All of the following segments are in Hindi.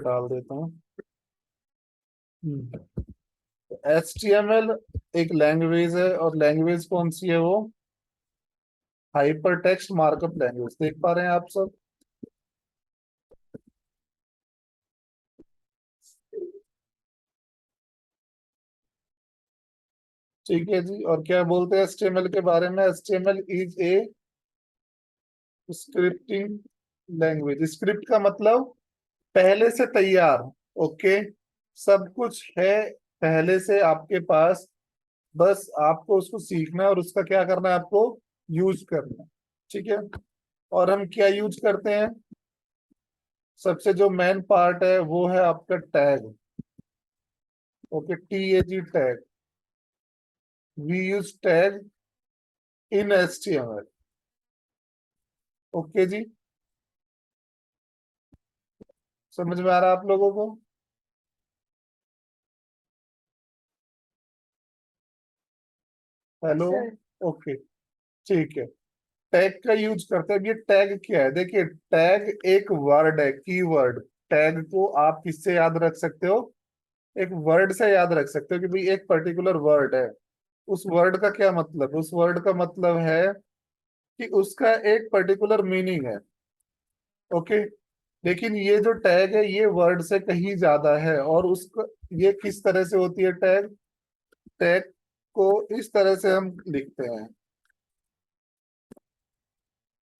डाल देता हूँ। HTML एक लैंग्वेज है, और लैंग्वेज कौन सी है वो? Hyper text markup language. देख पा रहे हैं आप सब? ठीक है जी। और क्या बोलते हैं HTML के बारे में? HTML is a scripting language. Script का मतलब पहले से तैयार। ओके, सब कुछ है पहले से आपके पास, बस आपको उसको सीखना है और उसका क्या करना है, आपको यूज करना है। ठीक है। और हम क्या यूज करते हैं? सबसे जो मेन पार्ट है वो है आपका tag. Okay, TAG tag. We use tag in HTML। Okay जी, समझ में आ रहा है आप लोगों को? हेलो। ओके, ठीक है। टैग का यूज करते हैं। अब ये टैग क्या है? देखिए, टैग एक वर्ड है, कीवर्ड। टैग को आप किससे याद रख सकते हो? एक वर्ड से याद रख सकते हो कि भाई एक पर्टिकुलर वर्ड है। उस वर्ड का क्या मतलब? उस वर्ड का मतलब है कि उसका एक पर्टिकुलर मीनिंग है। ओके। लेकिन ये जो टैग है ये वर्ड से कहीं ज्यादा है, और उसका ये किस तरह से होती है टैग? टैग को इस तरह से हम लिखते हैं।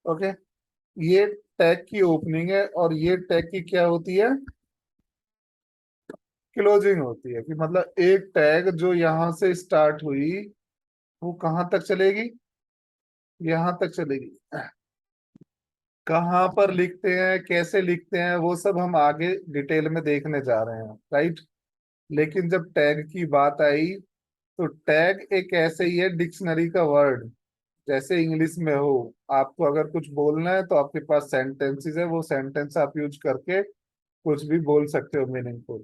ओके, ये टैग की ओपनिंग है, और ये टैग की क्या होती है? क्लोजिंग होती है। कि मतलब एक टैग जो यहां से स्टार्ट हुई वो कहाँ तक चलेगी? यहां तक चलेगी। कहाँ पर लिखते हैं, कैसे लिखते हैं, वो सब हम आगे डिटेल में देखने जा रहे हैं, राइट। लेकिन जब टैग की बात आई, तो टैग एक ऐसे ही है, डिक्शनरी का वर्ड। जैसे इंग्लिश में हो, आपको अगर कुछ बोलना है तो आपके पास सेंटेंसेस है, वो सेंटेंस आप यूज करके कुछ भी बोल सकते हो मीनिंगफुल।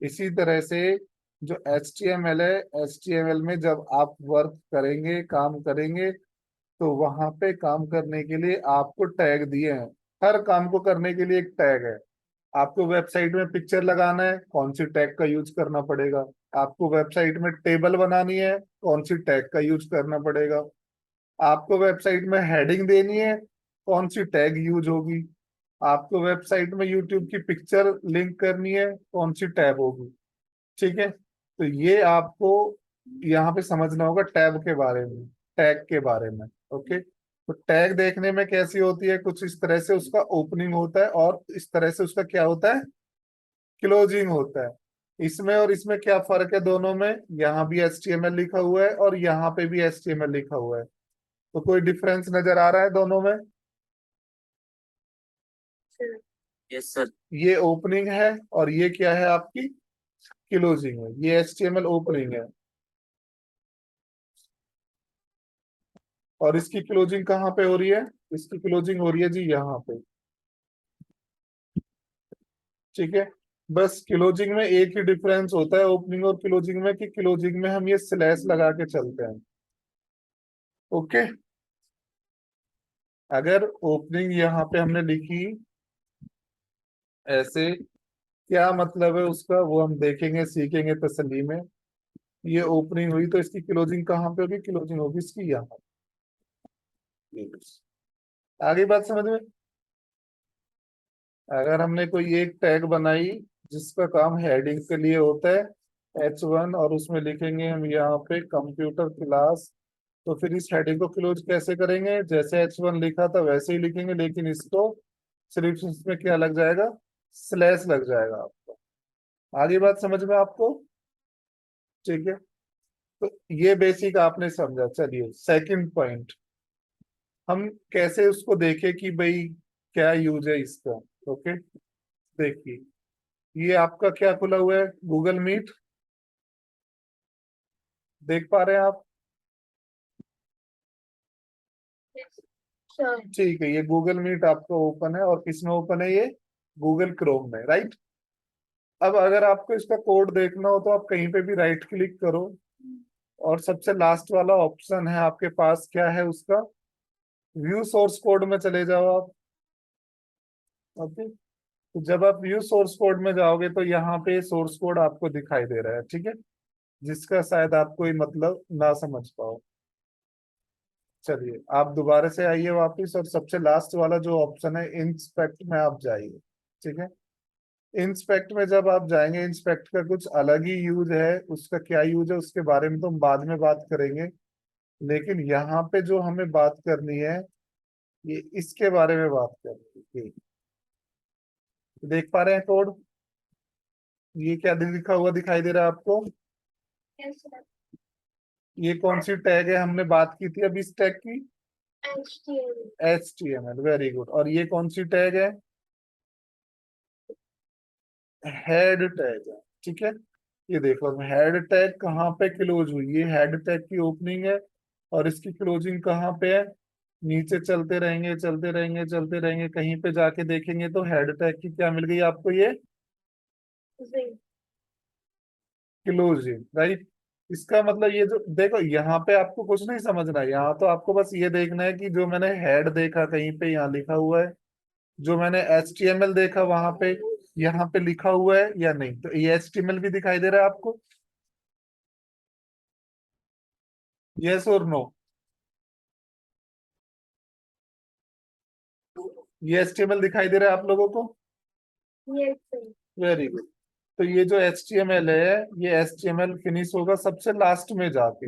इसी तरह से जो HTML है, HTML में जब आप वर्क करेंगे, काम करेंगे, तो वहां पे काम करने के लिए आपको टैग दिए हैं। हर काम को करने के लिए एक टैग है। आपको वेबसाइट में पिक्चर लगाना है, कौन सी टैग का यूज करना पड़ेगा? आपको वेबसाइट में टेबल बनानी है, कौन सी टैग का यूज करना पड़ेगा? आपको वेबसाइट में हेडिंग देनी है, कौन सी टैग यूज होगी? आपको वेबसाइट में यूट्यूब की पिक्चर लिंक करनी है, कौन सी टैग होगी? ठीक है। तो ये आपको यहाँ पे समझना होगा टैब के बारे में, टैग के बारे में। ओके, तो टैग देखने में कैसी होती है? कुछ इस तरह से उसका ओपनिंग होता है, और इस तरह से उसका क्या होता है? क्लोजिंग होता है। इसमें और इसमें क्या फर्क है दोनों में? यहाँ भी HTML लिखा हुआ है और यहाँ पे भी HTML लिखा हुआ है। तो कोई डिफरेंस नजर आ रहा है दोनों में? Yes sir. ये ओपनिंग है और ये क्या है आपकी? क्लोजिंग है। ये HTML ओपनिंग है, और इसकी क्लोजिंग कहाँ पे हो रही है? इसकी क्लोजिंग हो रही है जी यहाँ पे। ठीक है। बस क्लोजिंग में एक ही डिफरेंस होता है ओपनिंग और क्लोजिंग में, कि क्लोजिंग में हम ये स्लैश लगा के चलते हैं। ओके। अगर ओपनिंग यहाँ पे हमने लिखी ऐसे, क्या मतलब है उसका वो हम देखेंगे, सीखेंगे तसल्ली में। ये ओपनिंग हुई तो इसकी क्लोजिंग कहाँ पे होगी? क्लोजिंग होगी इसकी यहाँ। आगे बात समझ में? अगर हमने कोई एक टैग बनाई जिसका काम हेडिंग के लिए होता है, H1, और उसमें लिखेंगे हम यहाँ पे कंप्यूटर क्लास, तो फिर इस हेडिंग को क्लोज कैसे करेंगे? जैसे H1 लिखा था वैसे ही लिखेंगे, लेकिन इसको सिर्फ इसमें क्या लग जाएगा? स्लैश लग जाएगा आपको। आगे बात समझ में आपको? ठीक है। तो ये बेसिक आपने समझा। चलिए सेकंड पॉइंट, हम कैसे उसको देखें कि भाई क्या यूज है इसका। ओके, देखिए, ये आपका क्या खुला हुआ है? Google Meet. देख पा रहे हैं आप? ठीक है, ये गूगल मीट आपका ओपन है, और किसमें ओपन है? ये गूगल क्रोम में, राइट। अब अगर आपको इसका कोड देखना हो तो आप कहीं पे भी राइट क्लिक करो, और सबसे लास्ट वाला ऑप्शन है आपके पास, क्या है उसका? व्यू सोर्स कोड में चले जाओ आप। ओके, तो जब आप व्यू सोर्स कोड में जाओगे तो यहाँ पे सोर्स कोड आपको दिखाई दे रहा है, ठीक है, जिसका शायद आप कोई मतलब ना समझ पाओ। चलिए आप दोबारा से आइए वापस, और सबसे लास्ट वाला जो ऑप्शन है इंस्पेक्ट में आप जाइए, ठीक है। इंस्पेक्ट में जब आप जाएंगे, इंस्पेक्ट का कुछ अलग ही यूज है, उसका क्या यूज है उसके बारे में तो हम बाद में बात करेंगे, लेकिन यहाँ पे जो हमें बात करनी है ये इसके बारे में बात करनी है। देख पा रहे हैं कोड? ये क्या लिखा हुआ दिखाई दे रहा है आपको? Yes, sir. ये कौन सी टैग है, हमने बात की थी अभी इस टैग की? HTML. HTML, very good. और ये कौन सी टैग है? हेड टैग है, ठीक है। ये देखो हेड टैग कहाँ पे क्लोज हुई, ये हेड टैग की ओपनिंग है, और इसकी क्लोजिंग कहाँ पे है? नीचे चलते रहेंगे चलते रहेंगे चलते रहेंगे, कहीं पे जाके देखेंगे तो हेड टैग की क्या मिल गई आपको? ये Zing. Closing, right. इसका मतलब ये जो देखो यहाँ पे आपको कुछ नहीं समझना है, यहाँ तो आपको बस ये देखना है कि जो मैंने हेड देखा कहीं पे यहाँ लिखा हुआ है, जो मैंने HTML देखा वहां पे यहाँ पे लिखा हुआ है या नहीं। तो ये HTML भी दिखाई दे रहा है आपको? यस और नो? ये HTML दिखाई दे रहा है आप लोगों को? Yes, sir. Very good. तो ये जो HTML है, ये HTML फिनिश होगा सबसे लास्ट में जाके।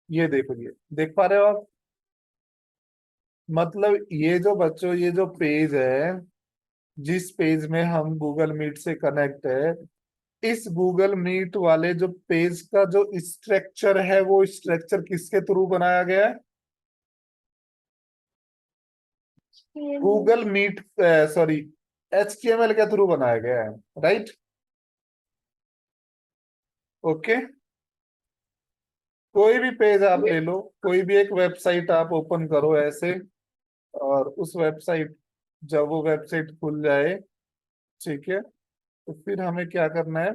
ये देखो, ये देख पा रहे हो आप? मतलब ये जो बच्चों, ये जो पेज है, जिस पेज में हम गूगल मीट से कनेक्ट है, इस गूगल मीट वाले जो पेज का जो स्ट्रक्चर है, वो स्ट्रक्चर किसके थ्रू बनाया गया है? HTML. Google Meet, sorry, HTML के थ्रू बनाया गया है, राइट। ओके। कोई भी पेज आप ले लो, कोई भी एक वेबसाइट आप ओपन करो ऐसे, और उस वेबसाइट, जब वो वेबसाइट खुल जाए, ठीक है, तो फिर हमें क्या करना है?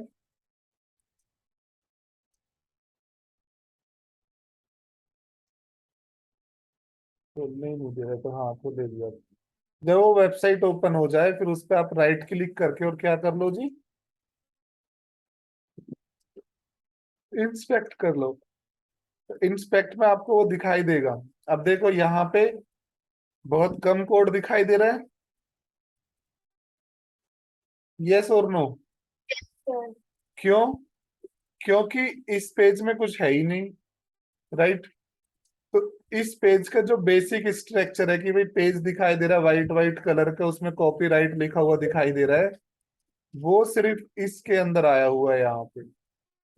खोलने ही नहीं दे रहे, तो हाँ खोल दे दिया। जब वो वेबसाइट ओपन हो जाए फिर उस पर आप राइट क्लिक करके और क्या कर लो जी? इंस्पेक्ट कर लो। इंस्पेक्ट में आपको वो दिखाई देगा। अब देखो यहाँ पे बहुत कम कोड दिखाई दे रहा है, यस और नो? Sir. क्यों? क्योंकि इस पेज में कुछ है ही नहीं, राइट। तो इस पेज का जो बेसिक स्ट्रक्चर है कि भाई पेज दिखाई दे रहा है वाइट वाइट कलर का, उसमें कॉपीराइट लिखा हुआ दिखाई दे रहा है, वो सिर्फ इसके अंदर आया हुआ है यहाँ पे।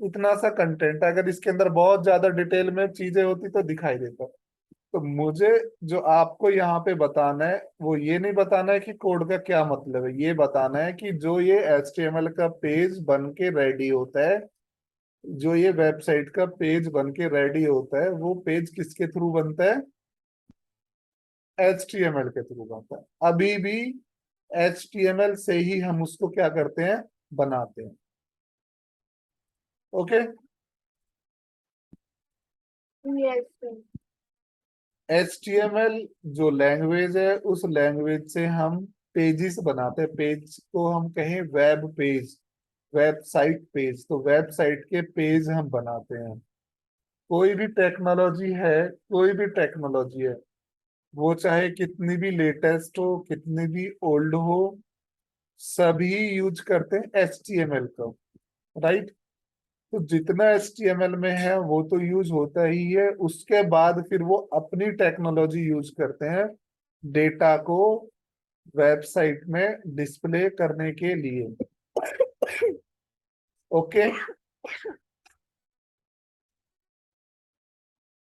इतना सा कंटेंट, अगर इसके अंदर बहुत ज्यादा डिटेल में चीजें होती तो दिखाई देता। तो मुझे जो आपको यहाँ पे बताना है वो ये नहीं बताना है कि कोड का क्या मतलब है, ये बताना है कि जो ये HTML का पेज बन के रेडी होता है, जो ये वेबसाइट का पेज बन के रेडी होता है, वो पेज किसके थ्रू बनता है? HTML के थ्रू बनता है। अभी भी HTML से ही हम उसको क्या करते हैं? बनाते हैं। ओके। Yes, sir. HTML जो लैंग्वेज है, उस लैंग्वेज से हम पेजेस बनाते हैं। पेज को हम कहें वेब पेज, वेबसाइट पेज, तो वेबसाइट के पेज हम बनाते हैं। कोई भी टेक्नोलॉजी है, कोई भी टेक्नोलॉजी है, वो चाहे कितनी भी लेटेस्ट हो, कितनी भी ओल्ड हो, सभी यूज करते हैं HTML का, राइट। तो जितना HTML में है वो तो यूज होता ही है, उसके बाद फिर वो अपनी टेक्नोलॉजी यूज करते हैं डेटा को वेबसाइट में डिस्प्ले करने के लिए। ओके।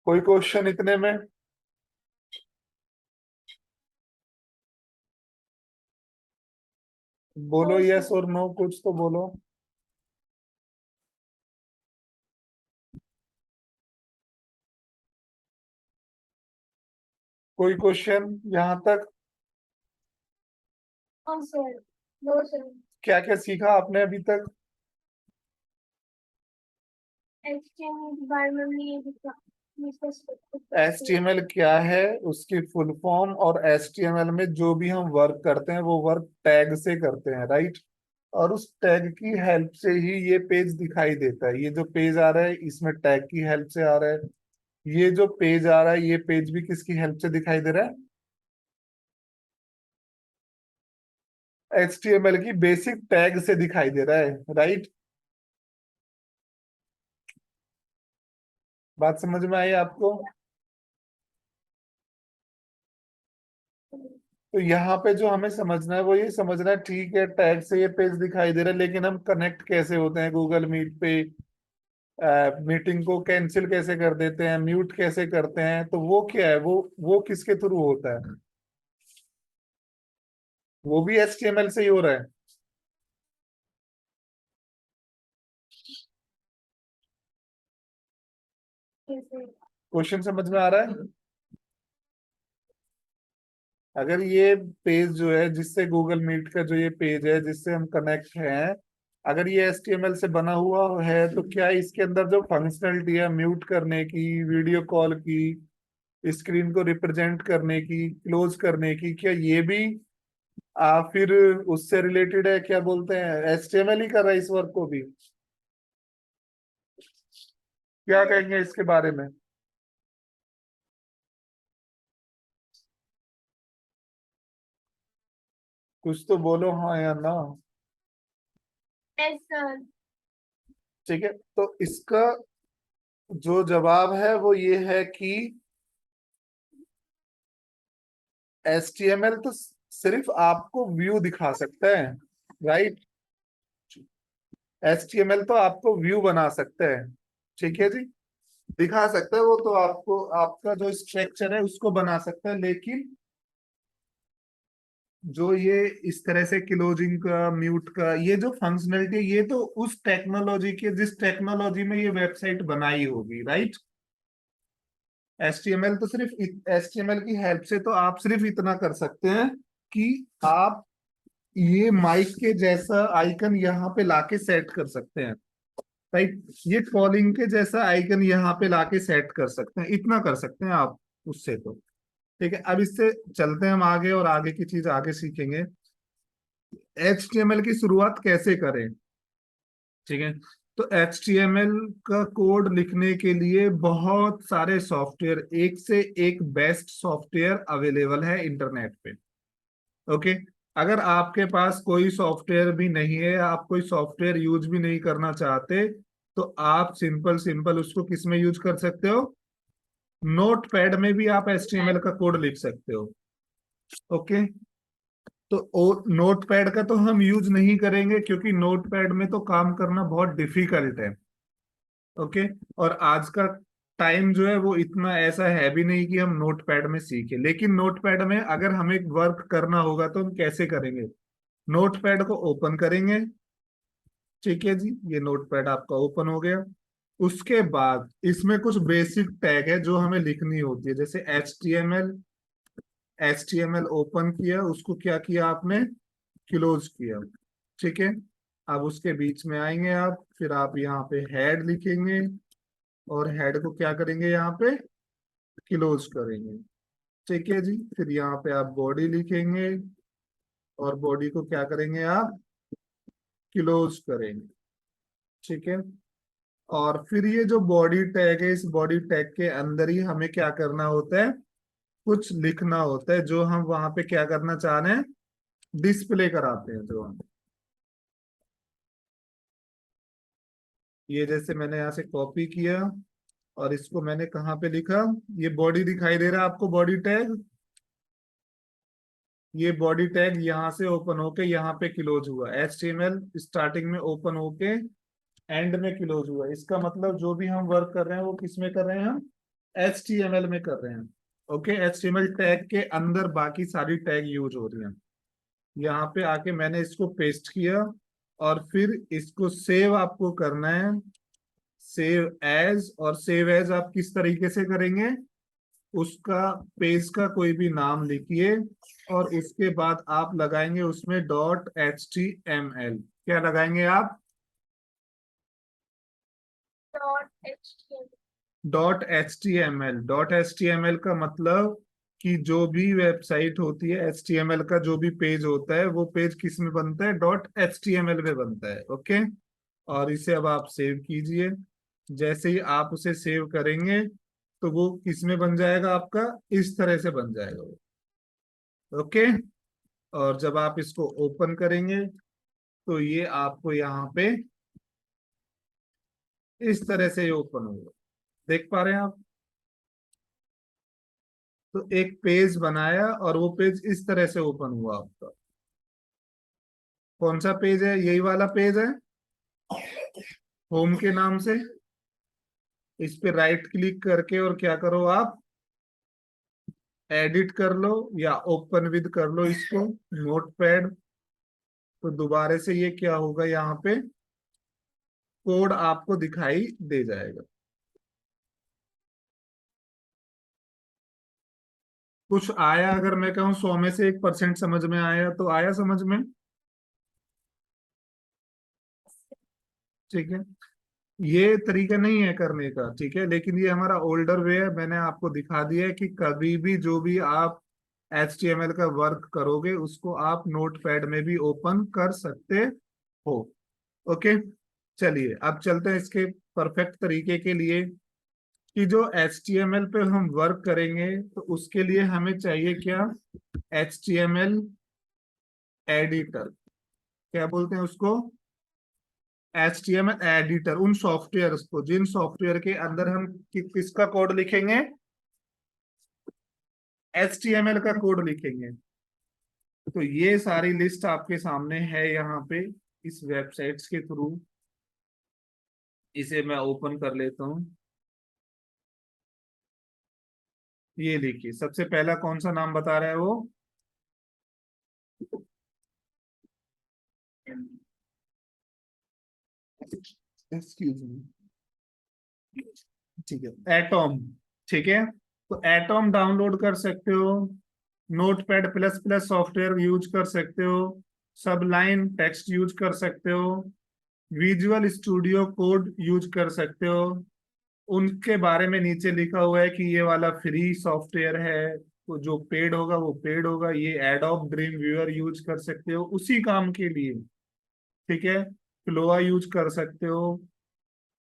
कोई क्वेश्चन इतने में? बोलो No, यस sir. और नो, कुछ तो बोलो। कोई क्वेश्चन यहाँ तक? No, sir. No, sir. क्या क्या सीखा आपने अभी तक? HTML के बारे में ये दिखा. HTML क्या है, उसकी फुल फॉर्म, और HTML में जो भी हम वर्क करते हैं वो वर्क टैग से करते हैं, राइट। और उस टैग की हेल्प से ही ये पेज दिखाई देता है। ये जो पेज आ रहा है इसमें टैग की हेल्प से आ रहा है। ये जो पेज आ रहा है ये पेज भी किसकी हेल्प से दिखाई दे रहा है? HTML की बेसिक टैग से दिखाई दे रहा है, राइट। बात समझ में आई आपको? तो यहाँ पे जो हमें समझना है वो ये समझना है, ठीक है टैग से ये पेज दिखाई दे रहा है, लेकिन हम कनेक्ट कैसे होते हैं गूगल मीट पे, मीटिंग को कैंसिल कैसे कर देते हैं, म्यूट कैसे करते हैं, तो वो क्या है, वो किसके थ्रू होता है? वो भी HTML से ही हो रहा है। क्वेश्चन समझ में आ रहा है? अगर ये पेज जो है जिससे गूगल मीट का जो ये पेज है जिससे हम कनेक्ट हैं, अगर ये HTML से बना हुआ है तो क्या इसके अंदर जो फंक्शनलिटी है म्यूट करने की, वीडियो कॉल की, स्क्रीन को रिप्रेजेंट करने की, क्लोज करने की, क्या ये भी फिर उससे रिलेटेड है? क्या बोलते हैं, HTML ही कर रहा है इस वर्क को भी? क्या कहेंगे इसके बारे में? कुछ तो बोलो, हाँ या ना। Yes, sir. ठीक है, तो इसका जो जवाब है वो ये है कि HTML तो सिर्फ आपको व्यू दिखा सकता है, राइट। HTML तो आपको व्यू बना सकता है, ठीक है जी, दिखा सकता है वो तो आपको, आपका जो स्ट्रक्चर है उसको बना सकता है, लेकिन जो ये इस तरह से क्लोजिंग का, म्यूट का, ये जो फंक्शनलिटी है ये तो उस टेक्नोलॉजी के, जिस टेक्नोलॉजी में ये वेबसाइट बनाई होगी, राइट। HTML तो सिर्फ HTML की हेल्प से तो आप सिर्फ इतना कर सकते हैं कि आप ये माइक के जैसा आइकन यहाँ पे लाके सेट कर सकते हैं, राइट। ये कॉलिंग के जैसा आइकन यहाँ पे लाके सेट कर सकते हैं, इतना कर सकते हैं आप उससे तो। ठीक है, अब इससे चलते हैं हम आगे और आगे की चीज आगे सीखेंगे। HTML की शुरुआत कैसे करें? ठीक है, तो HTML का कोड लिखने के लिए बहुत सारे सॉफ्टवेयर, एक से एक बेस्ट सॉफ्टवेयर अवेलेबल है इंटरनेट पे। ओके, अगर आपके पास कोई सॉफ्टवेयर भी नहीं है, आप कोई सॉफ्टवेयर यूज भी नहीं करना चाहते, तो आप सिंपल सिंपल उसको किस में यूज कर सकते हो? नोट पैड में भी आप HTML का कोड लिख सकते हो। ओके, तो नोट पैड का तो हम यूज नहीं करेंगे क्योंकि नोट पैड में तो काम करना बहुत डिफिकल्ट है। ओके, और आज का टाइम जो है वो इतना ऐसा है भी नहीं कि हम नोट पैड में सीखे, लेकिन नोट पैड में अगर हमें वर्क करना होगा तो हम कैसे करेंगे? नोट पैड को ओपन करेंगे, ठीक है जी, ये नोट पैड आपका ओपन हो गया। उसके बाद इसमें कुछ बेसिक टैग है जो हमें लिखनी होती है, जैसे H T M L open किया, उसको क्या किया आपने? क्लोज किया, ठीक है। अब उसके बीच में आएंगे आप, फिर आप यहाँ पे हेड लिखेंगे, और हेड को क्या करेंगे? यहाँ पे क्लोज करेंगे, ठीक है जी। फिर यहाँ पे आप बॉडी लिखेंगे, और बॉडी को क्या करेंगे? आप क्लोज करेंगे, ठीक है। और फिर ये जो बॉडी टैग है, इस बॉडी टैग के अंदर ही हमें क्या करना होता है? कुछ लिखना होता है जो हम वहां पे क्या करना चाह रहे हैं? डिस्प्ले कराते हैं जो हम। ये जैसे मैंने यहाँ से कॉपी किया, और इसको मैंने कहाँ पे लिखा? ये बॉडी दिखाई दे रहा है आपको, बॉडी टैग। ये बॉडी टैग यहाँ से ओपन होके यहाँ पे क्लोज हुआ, HTML स्टार्टिंग में ओपन होके एंड में क्लोज हुआ। इसका मतलब जो भी हम वर्क कर रहे हैं वो किस में कर रहे हैं? हम HTML में कर रहे हैं। ओके, HTML टैग के अंदर बाकी सारी टैग यूज हो रही हैं। यहाँ पे आके मैंने इसको पेस्ट किया, और फिर इसको सेव आपको करना है, सेव एज। और सेव एज आप किस तरीके से करेंगे? उसका पेज का कोई भी नाम लिखिए, और उसके बाद आप लगाएंगे उसमें .html। क्या लगाएंगे आप? Dot HTML. .html का मतलब कि जो भी वेबसाइट होती है, HTML का जो भी पेज होता है वो पेज किस में बनता है, .html में बनता है। ओके, और इसे अब आप सेव कीजिए। जैसे ही आप उसे सेव करेंगे तो वो किस में बन जाएगा, आपका इस तरह से बन जाएगा वो। ओके, और जब आप इसको ओपन करेंगे तो ये आपको यहाँ पे इस तरह से ओपन होगा। देख पा रहे हैं आप? तो एक पेज बनाया और वो पेज इस तरह से ओपन हुआ आपका। कौन सा पेज है? यही वाला पेज है, होम के नाम से। इस पे राइट क्लिक करके और क्या करो आप, एडिट कर लो या ओपन विद कर लो इसको, नोटपैड। तो दोबारा से ये क्या होगा, यहाँ पे कोड आपको दिखाई दे जाएगा। कुछ आया? अगर मैं कहूँ 100 में से 1% समझ में आया तो आया समझ में? ठीक है, ये तरीका नहीं है करने का, ठीक है, लेकिन ये हमारा ओल्डर वे है। मैंने आपको दिखा दिया है कि कभी भी जो भी आप HTML का वर्क करोगे उसको आप नोटपैड में भी ओपन कर सकते हो। ओके, चलिए अब चलते हैं इसके परफेक्ट तरीके के लिए कि जो HTML पे हम वर्क करेंगे तो उसके लिए हमें चाहिए क्या, HTML एडिटर। क्या बोलते हैं उसको? HTML editor. उन सॉफ्टवेयर को, जिन सॉफ्टवेयर के अंदर हम किसका कोड लिखेंगे, HTML का कोड लिखेंगे। तो ये सारी लिस्ट आपके सामने है यहाँ पे इस वेबसाइट्स के थ्रू। इसे मैं ओपन कर लेता हूँ। ये देखिए, सबसे पहला कौन सा नाम बता रहा है वो, एक्सक्यूज मी, ठीक है, एटॉम। ठीक है, तो एटॉम डाउनलोड कर सकते हो, notepad plus plus software use कर सकते हो, सबलाइन टेक्स्ट यूज कर सकते हो, विजुअल स्टूडियो कोड यूज कर सकते हो। उनके बारे में नीचे लिखा हुआ है कि ये वाला फ्री सॉफ्टवेयर है, तो जो पेड होगा वो पेड होगा। ये एडोब ड्रीम व्यूअर यूज कर सकते हो उसी काम के लिए। ठीक है, फ्लोआ यूज कर सकते हो,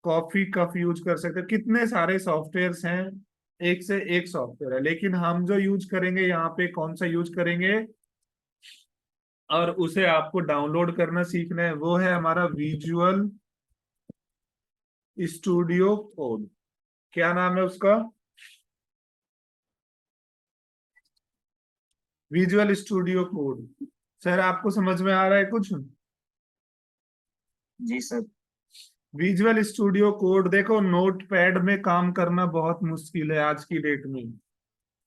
कॉफी कफ यूज कर सकते हो, कितने सारे सॉफ्टवेयर्स हैं, एक से एक सॉफ्टवेयर है। लेकिन हम जो यूज करेंगे यहाँ पे, कौन सा यूज करेंगे और उसे आपको डाउनलोड करना सीखना है, वो है हमारा विजुअल स्टूडियो कोड। क्या नाम है उसका? Visual studio code. सर आपको समझ में आ रहा है कुछ? जी सर। विजुअल स्टूडियो कोड, देखो नोटपैड में काम करना बहुत मुश्किल है आज की डेट में,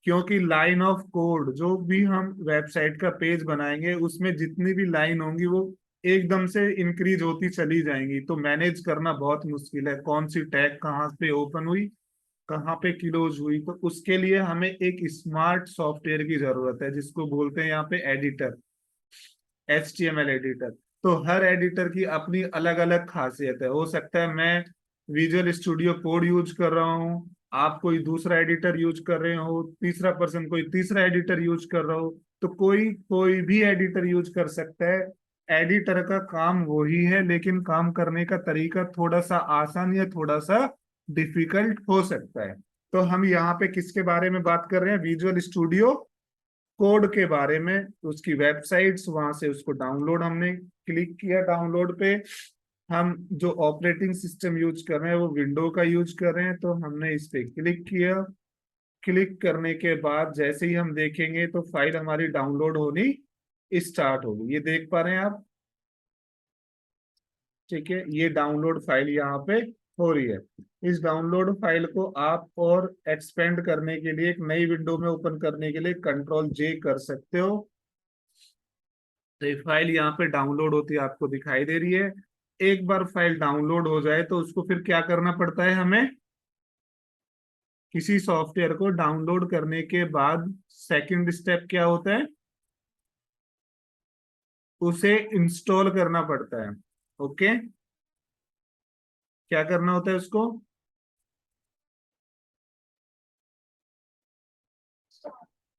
क्योंकि लाइन ऑफ कोड, जो भी हम वेबसाइट का पेज बनाएंगे उसमें जितनी भी लाइन होंगी वो एकदम से इंक्रीज होती चली जाएंगी। तो मैनेज करना बहुत मुश्किल है, कौन सी टैग कहाँ पे ओपन हुई, कहाँ पे क्लोज हुई। तो उसके लिए हमें एक स्मार्ट सॉफ्टवेयर की जरूरत है जिसको बोलते हैं यहाँ पे एडिटर, HTML एडिटर। तो हर एडिटर की अपनी अलग अलग खासियत है। हो सकता है मैं विजुअल स्टूडियो कोड यूज कर रहा हूँ, आप कोई दूसरा एडिटर यूज कर रहे हो, तीसरा पर्सन कोई तीसरा एडिटर यूज कर रहा हो। तो कोई कोई भी एडिटर यूज कर सकता है। एडिटर का काम वही है, लेकिन काम करने का तरीका थोड़ा सा आसान या थोड़ा सा डिफिकल्ट हो सकता है। तो हम यहाँ पे किसके बारे में बात कर रहे हैं, विजुअल स्टूडियो कोड के बारे में। उसकी वेबसाइट्स, वहां से उसको डाउनलोड, हमने क्लिक किया डाउनलोड पे। हम जो ऑपरेटिंग सिस्टम यूज कर रहे हैं वो विंडो का यूज कर रहे हैं, तो हमने इस पे क्लिक किया। क्लिक करने के बाद जैसे ही हम देखेंगे तो फाइल हमारी डाउनलोड होनी स्टार्ट होगी। ये देख पा रहे हैं आप? ठीक है, ये डाउनलोड फाइल यहाँ पे हो रही है। इस डाउनलोड फाइल को आप और एक्सपेंड करने के लिए, एक नई विंडो में ओपन करने के लिए Ctrl+J कर सकते हो। तो ये फाइल यहाँ पे डाउनलोड होती है, आपको दिखाई दे रही है। एक बार फाइल डाउनलोड हो जाए तो उसको फिर क्या करना पड़ता है हमें, किसी सॉफ्टवेयर को डाउनलोड करने के बाद सेकंड स्टेप क्या होता है, उसे इंस्टॉल करना पड़ता है। ओके, क्या करना होता है उसको,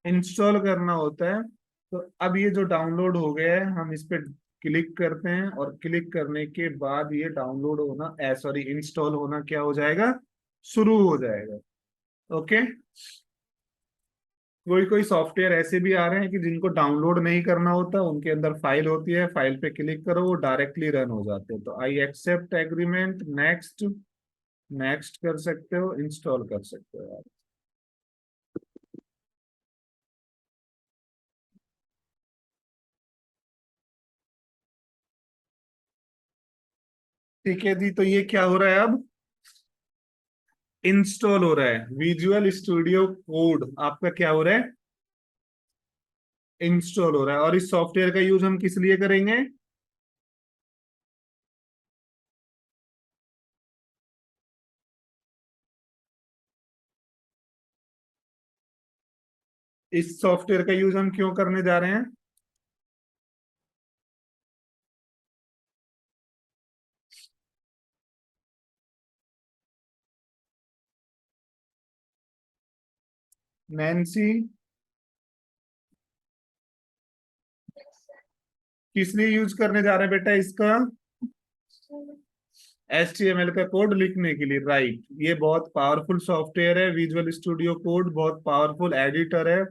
इंस्टॉल करना होता है। तो अब ये जो डाउनलोड हो गया है, हम इस पे क्लिक करते हैं और क्लिक करने के बाद ये डाउनलोड होना सॉरी इंस्टॉल होना क्या हो जाएगा, शुरू हो जाएगा। ओके। कोई कोई सॉफ्टवेयर ऐसे भी आ रहे हैं कि जिनको डाउनलोड नहीं करना होता, उनके अंदर फाइल होती है, फाइल पे क्लिक करो वो डायरेक्टली रन हो जाते हैं। तो I accept agreement, next, next कर सकते हो, इंस्टॉल कर सकते हो आप। ठीक है जी, तो ये क्या हो रहा है अब, इंस्टॉल हो रहा है। विजुअल स्टूडियो कोड आपका क्या हो रहा है, इंस्टॉल हो रहा है। और इस सॉफ्टवेयर का यूज हम किस लिए करेंगे, इस सॉफ्टवेयर का यूज हम क्यों करने जा रहे हैं, नैन्सी, किस लिए यूज करने जा रहे हैं बेटा इसका, HTML का कोड लिखने के लिए, राइट। ये बहुत पावरफुल सॉफ्टवेयर है, विजुअल स्टूडियो कोड बहुत पावरफुल एडिटर है।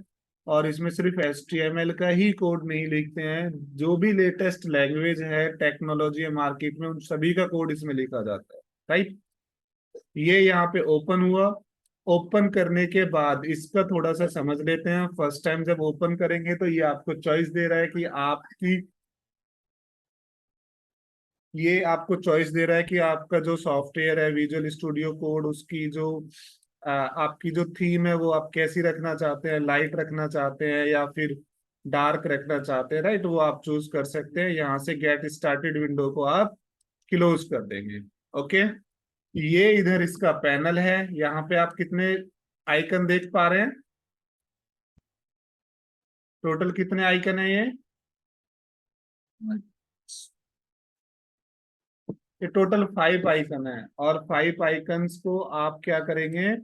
और इसमें सिर्फ HTML का ही कोड नहीं लिखते हैं, जो भी लेटेस्ट लैंग्वेज है, टेक्नोलॉजी है मार्केट में, उन सभी का कोड इसमें लिखा जाता है, राइट। ये यहाँ पे ओपन हुआ। ओपन करने के बाद इसका थोड़ा सा समझ लेते हैं। फर्स्ट टाइम जब ओपन करेंगे तो ये आपको चॉइस दे रहा है कि आपकी, ये आपको चॉइस दे रहा है कि आपका जो सॉफ्टवेयर है विजुअल स्टूडियो कोड, उसकी जो आपकी जो थीम है वो आप कैसी रखना चाहते हैं, लाइट रखना चाहते हैं या फिर डार्क रखना चाहते हैं, राइट। वो आप चूज कर सकते हैं। यहाँ से गेट स्टार्टेड विंडो को आप क्लोज कर देंगे। ओके। ये इधर इसका पैनल है, यहाँ पे आप कितने आइकन देख पा रहे हैं, टोटल कितने आइकन है ये टोटल 5 आइकन है। और 5 आइकन्स को आप क्या करेंगे,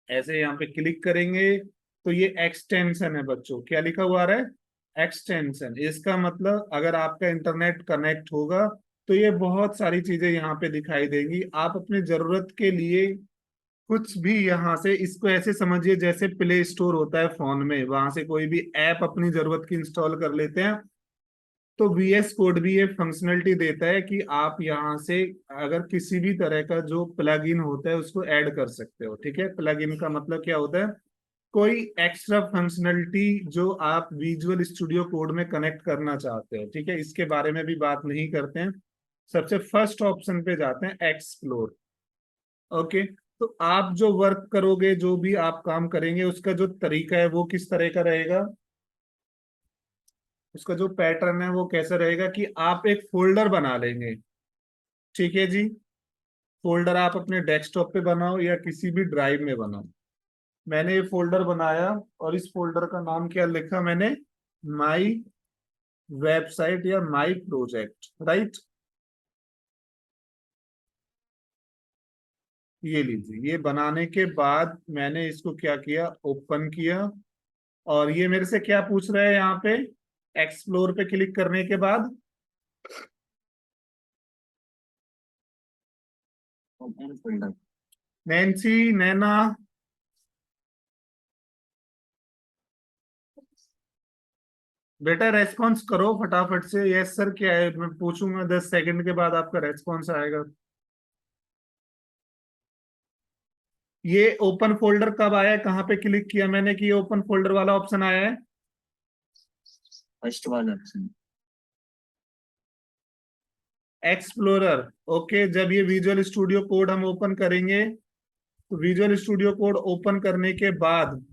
ऐसे यहाँ पे क्लिक करेंगे तो ये एक्सटेंशन है बच्चों, क्या लिखा हुआ आ रहा है, एक्सटेंशन। इसका मतलब अगर आपका इंटरनेट कनेक्ट होगा तो ये बहुत सारी चीजें यहाँ पे दिखाई देंगी। आप अपने जरूरत के लिए कुछ भी यहाँ से, इसको ऐसे समझिए जैसे प्ले स्टोर होता है फोन में, वहां से कोई भी ऐप अपनी जरूरत की इंस्टॉल कर लेते हैं। तो VS कोड भी ये फंक्शनलिटी देता है कि आप यहाँ से अगर किसी भी तरह का जो प्लग इन होता है उसको ऐड कर सकते हो। ठीक है, प्लग इन का मतलब क्या होता है, कोई एक्स्ट्रा फंक्शनलिटी जो आप विजुअल स्टूडियो कोड में कनेक्ट करना चाहते हो। ठीक है, इसके बारे में भी बात नहीं करते हैं। सबसे फर्स्ट ऑप्शन पे जाते हैं, एक्सप्लोर। ओके। तो आप जो वर्क करोगे, जो भी आप काम करेंगे, उसका जो तरीका है वो किस तरह का रहेगा, उसका जो पैटर्न है वो कैसा रहेगा कि आप एक फोल्डर बना लेंगे। ठीक है जी, फोल्डर आप अपने डेस्कटॉप पे बनाओ या किसी भी ड्राइव में बनाओ। मैंने ये फोल्डर बनाया और इस फोल्डर का नाम क्या लिखा मैंने, माई वेबसाइट या माई प्रोजेक्ट, राइट। ये लीजिए, ये बनाने के बाद मैंने इसको क्या किया, ओपन किया। और ये मेरे से क्या पूछ रहा है यहाँ पे, एक्सप्लोर पे क्लिक करने के बाद, ओपन फोल्डर। नैन्सी, नैना, बेटा रेस्पॉन्स करो फटाफट से। यस सर क्या है, मैं पूछूंगा 10 सेकंड के बाद आपका रेस्पॉन्स आएगा। ये ओपन फोल्डर कब आया है, कहाँ पे क्लिक किया मैंने कि ये ओपन फोल्डर वाला ऑप्शन आया है, फर्स्ट वाला ऑप्शन। एक्सप्लोरर। ओके, जब ये विजुअल स्टूडियो कोड हम ओपन करेंगे तो विजुअल स्टूडियो कोड ओपन करने के बाद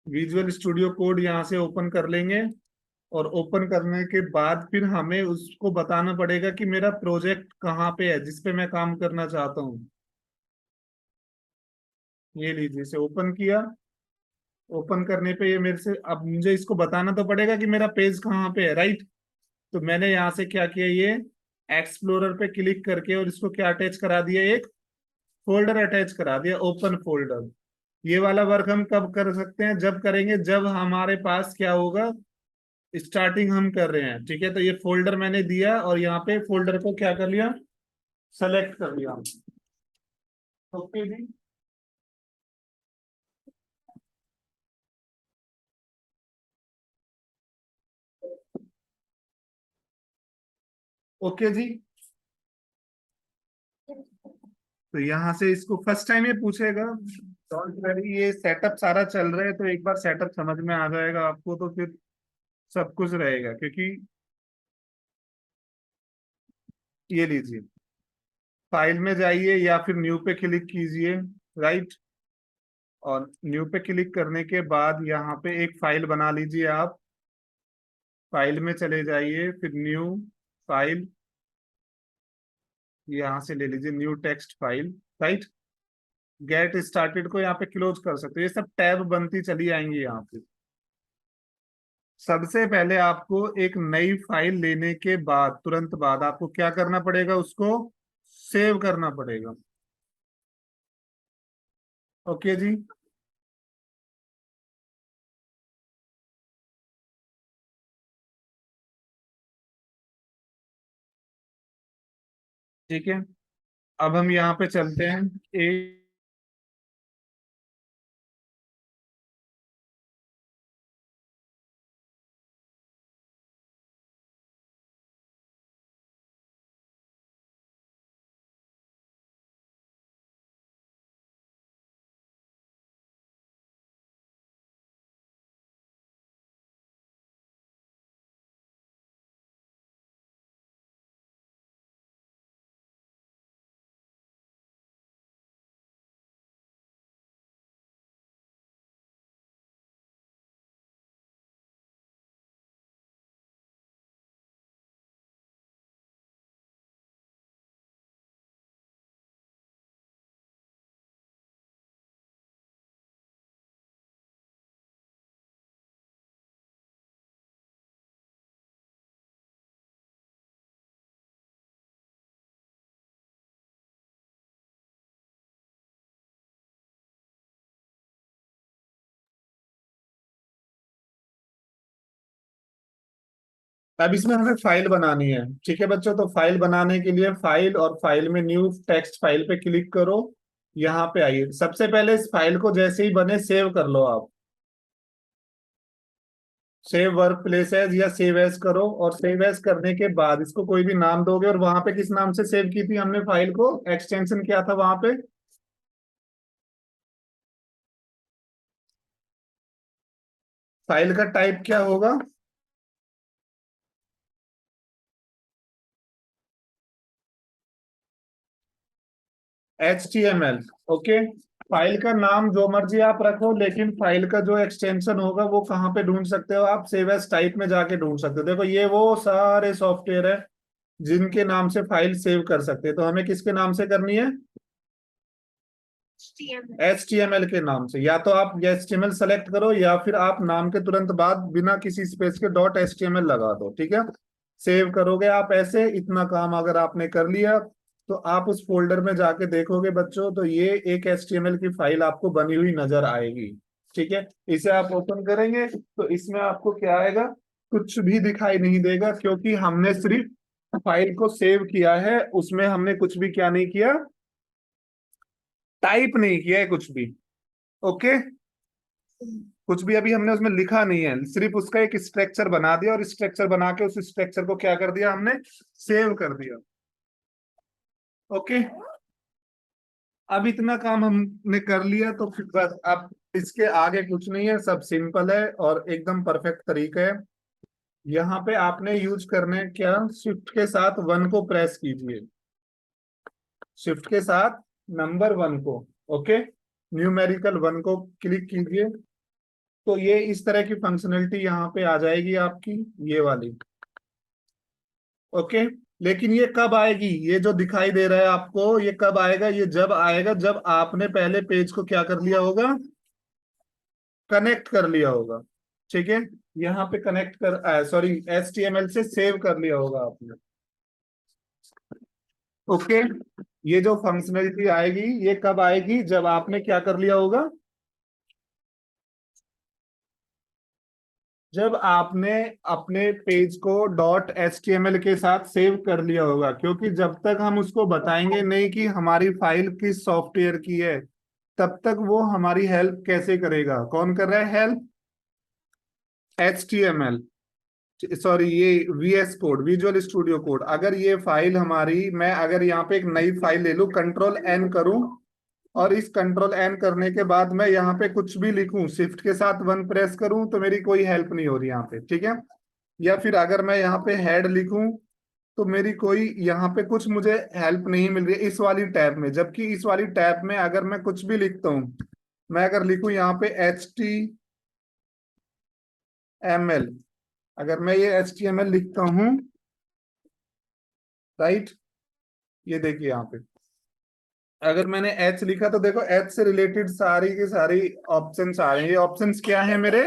विजुअल स्टूडियो कोड यहाँ से ओपन कर लेंगे। और ओपन करने के बाद फिर हमें उसको बताना पड़ेगा कि मेरा प्रोजेक्ट कहाँ पे है जिसपे मैं काम करना चाहता हूँ। ये लीजिए, इसे ओपन किया। ओपन करने पे ये मेरे से, अब मुझे इसको बताना तो पड़ेगा कि मेरा पेज कहाँ पे है, राइट। तो मैंने यहाँ से क्या किया, ये एक्सप्लोरर पे क्लिक करके और इसको क्या अटैच करा दिया, एक फोल्डर अटैच करा दिया, ओपन फोल्डर। ये वाला वर्क हम कब कर सकते हैं? जब करेंगे जब हमारे पास क्या होगा, स्टार्टिंग हम कर रहे हैं, ठीक है। तो ये फोल्डर मैंने दिया और यहाँ पे फोल्डर को क्या कर लिया, सेलेक्ट कर लिया। ओके जी, ओके जी। तो यहाँ से इसको फर्स्ट टाइम ये पूछेगा, डोंट वरी, ये सेटअप सारा चल रहा है तो एक बार सेटअप समझ में आ जाएगा आपको, तो फिर सब कुछ रहेगा। क्योंकि ये लीजिए, फाइल में जाइए या फिर न्यू पे क्लिक कीजिए, राइट। और न्यू पे क्लिक करने के बाद यहाँ पे एक फाइल बना लीजिए आप। फाइल में चले जाइए, फिर न्यू फाइल, यहाँ से ले लीजिए new text file, right. Get started को यहाँ पे क्लोज कर सकते हो, ये सब टैब बनती चली आएंगी यहाँ पे। सबसे पहले आपको एक नई फाइल लेने के बाद तुरंत बाद आपको क्या करना पड़ेगा, उसको सेव करना पड़ेगा। ओके जी, ठीक है। अब हम यहाँ पे चलते हैं, एक अब इसमें हमें फाइल बनानी है, ठीक है बच्चों। तो फाइल बनाने के लिए फाइल और फाइल में न्यू टेक्स्ट फाइल पे क्लिक करो। यहाँ पे आइए, सबसे पहले इस फाइल को जैसे ही बने सेव कर लो आप। सेव वर्क प्लेस एज या सेव एज करो, और सेव एज करने के बाद इसको कोई भी नाम दोगे। और वहां पे किस नाम से सेव की थी हमने फाइल को, एक्सटेंशन क्या था वहां पे, फाइल का टाइप क्या होगा, HTML। ओके, फाइल का नाम जो मर्जी आप रखो, लेकिन फाइल का जो एक्सटेंशन होगा वो कहाँ पे ढूंढ सकते हो आप, सेव एज टाइप में जाके ढूंढ सकते हो। देखो ये वो सारे सॉफ्टवेयर है जिनके नाम से फाइल सेव कर सकते हैं। तो हमें किसके नाम से करनी है, HTML. HTML के नाम से। या तो आप HTML सेलेक्ट करो, या फिर आप नाम के तुरंत बाद बिना किसी स्पेस के .html लगा दो, ठीक है। सेव करोगे आप ऐसे, इतना काम अगर आपने कर लिया तो आप उस फोल्डर में जाके देखोगे बच्चों, तो ये एक HTML की फाइल आपको बनी हुई नजर आएगी, ठीक है। इसे आप ओपन करेंगे तो इसमें आपको क्या आएगा, कुछ भी दिखाई नहीं देगा, क्योंकि हमने सिर्फ फाइल को सेव किया है, उसमें हमने कुछ भी क्या नहीं किया, टाइप नहीं किया है कुछ भी। ओके, कुछ भी अभी हमने उसमें लिखा नहीं है, सिर्फ उसका एक स्ट्रक्चर बना दिया, और स्ट्रक्चर बना के उस स्ट्रक्चर को क्या कर दिया हमने, सेव कर दिया। ओके, अब इतना काम हमने कर लिया तो फिर बस अब इसके आगे कुछ नहीं है, सब सिंपल है और एकदम परफेक्ट तरीका है। यहाँ पे आपने यूज करने क्या, शिफ्ट के साथ 1 को प्रेस कीजिए, शिफ्ट के साथ नंबर 1 को, ओके, न्यूमेरिकल 1 को क्लिक कीजिए। तो ये इस तरह की फंक्शनलिटी यहाँ पे आ जाएगी आपकी, ये वाली। ओके, लेकिन ये कब आएगी, ये जो दिखाई दे रहा है आपको, ये कब आएगा, ये जब आएगा जब आपने पहले पेज को क्या कर लिया होगा, कनेक्ट कर लिया होगा, ठीक है। यहाँ पे कनेक्ट कर, सॉरी, HTML से सेव कर लिया होगा आपने। ओके, ये जो फंक्शनलिटी आएगी ये कब आएगी, जब आपने क्या कर लिया होगा, जब आपने अपने पेज को .html के साथ सेव कर लिया होगा। क्योंकि जब तक हम उसको बताएंगे नहीं कि हमारी फाइल किस सॉफ्टवेयर की है, तब तक वो हमारी हेल्प कैसे करेगा। कौन कर रहा है हेल्प, HTML, सॉरी ये VS code, visual studio code. अगर ये फाइल हमारी, मैं अगर यहाँ पे एक नई फाइल ले लूं, कंट्रोल N करूं, और इस कंट्रोल N करने के बाद मैं यहाँ पे कुछ भी लिखूं, शिफ्ट के साथ 1 प्रेस करूं, तो मेरी कोई हेल्प नहीं हो रही यहाँ पे, ठीक है। या फिर अगर मैं यहाँ पे हेड लिखूं, तो मेरी कोई यहाँ पे कुछ मुझे हेल्प नहीं मिल रही है इस वाली टैब में। जबकि इस वाली टैब में अगर मैं कुछ भी लिखता हूँ, मैं अगर लिखूं यहाँ पे HTML, अगर मैं ये HTML लिखता हूं, राइट, ये देखिए यहाँ पे अगर मैंने H लिखा तो देखो H से रिलेटेड सारी की सारी ऑप्शंस आ रहे हैं। ये ऑप्शंस क्या है मेरे,